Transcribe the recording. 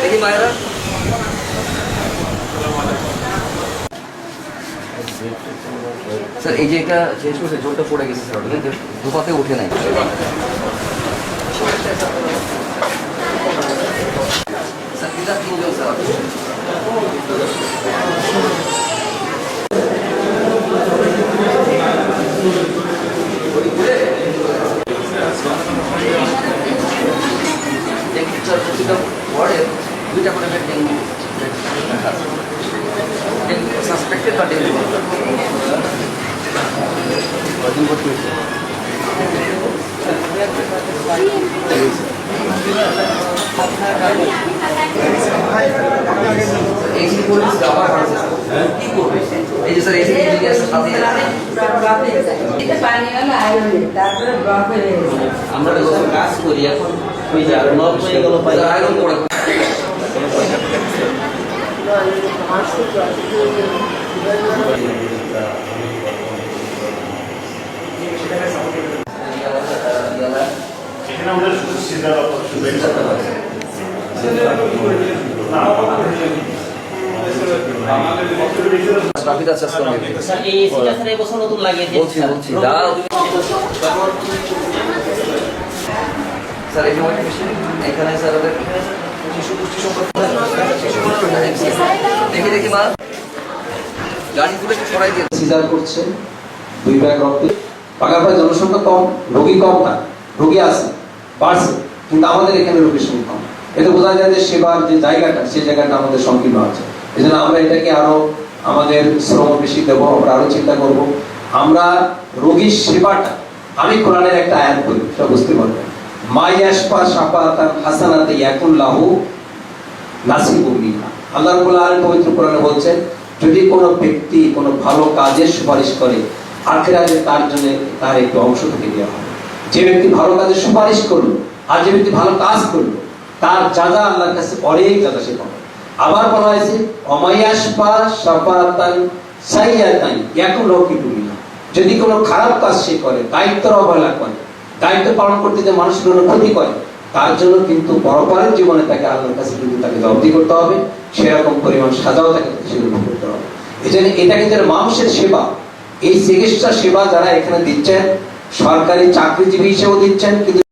দেখি মায়েরা স্যার এই যে এটা শেষ করছে জলটা পড়ে গেছে স্যার দুপাতে উঠে নাই স্যার তিনজন স্যার ওয়ার্ডের দুইটা করে ডেঙ্গু সাসপেক্টেড বা ডেঙ্গু এসি পুলিশ আবার কি করবে এই যে স্যার এসি আমরা কাজ করি এখন ওই যে আরো নব হয়ে গেল আয়রন করে এখানে স্যার দেখি দেখি মা গাড়িগুলো একটু সরাই দিয়ে সিজার করছে 2 ব্যাগ রক্তে বাগারপাড়ায় জনসংখ্যা কম রোগী কম না রোগী আছে বাড়ছে কিন্তু আমাদের এখানে রোগীর সংখ্যা কম এটা বোঝা যায় যে সেবার যে জায়গাটা সেই জায়গাটা আমাদের সংকীর্ণ আছে এই জন্য আমরা এটাকে আরো আমাদের শ্রম বেশি দেবো আমরা আরো চিন্তা করব আমরা রোগীর সেবাটা আমি কোরআনের একটা আয়াত বলি সেটা বুঝতে পারবেন মাইয়াশফা শাফাতান হাসানাতে ইয়াকুল্লাহু নাসিবুম মিনহা আল্লাহ রাব্বুল আলামিন পবিত্র কোরআনে বলছেন যদি কোনো ব্যক্তি কোনো ভালো কাজের সুপারিশ করে আখিরাতে তার জন্য তার একটু অংশ থেকে দেওয়া হবে যে ব্যক্তি ভালো কাজের সুপারিশ করলো আর যে ব্যক্তি ভালো কাজ করলো তার জাযা আল্লাহর কাছে অনেক জাযা সে পাবে আবার বলা হয়েছে অমায়াশফা শাফাতান সাইয়াতান ইয়াকুল্লাহু মিনহা যদি কোনো খারাপ কাজ সে করে দায়িত্বের অবহেলা করে দায়িত্ব পালন করতে যে মানুষের ক্ষতি করে তার জন্য কিন্তু পরপরের জীবনে তাকে আল্লাহর কাছে কিন্তু তাকে জবাবদিহি করতে হবে সেরকম পরিমাণ সাজাও তাকে সেগুলো করতে হবে এই জন্য এটা কিন্তু মানুষের সেবা এই চিকিৎসা সেবা যারা এখানে দিচ্ছেন সরকারি চাকরিজীবী হিসেবেও দিচ্ছেন কিন্তু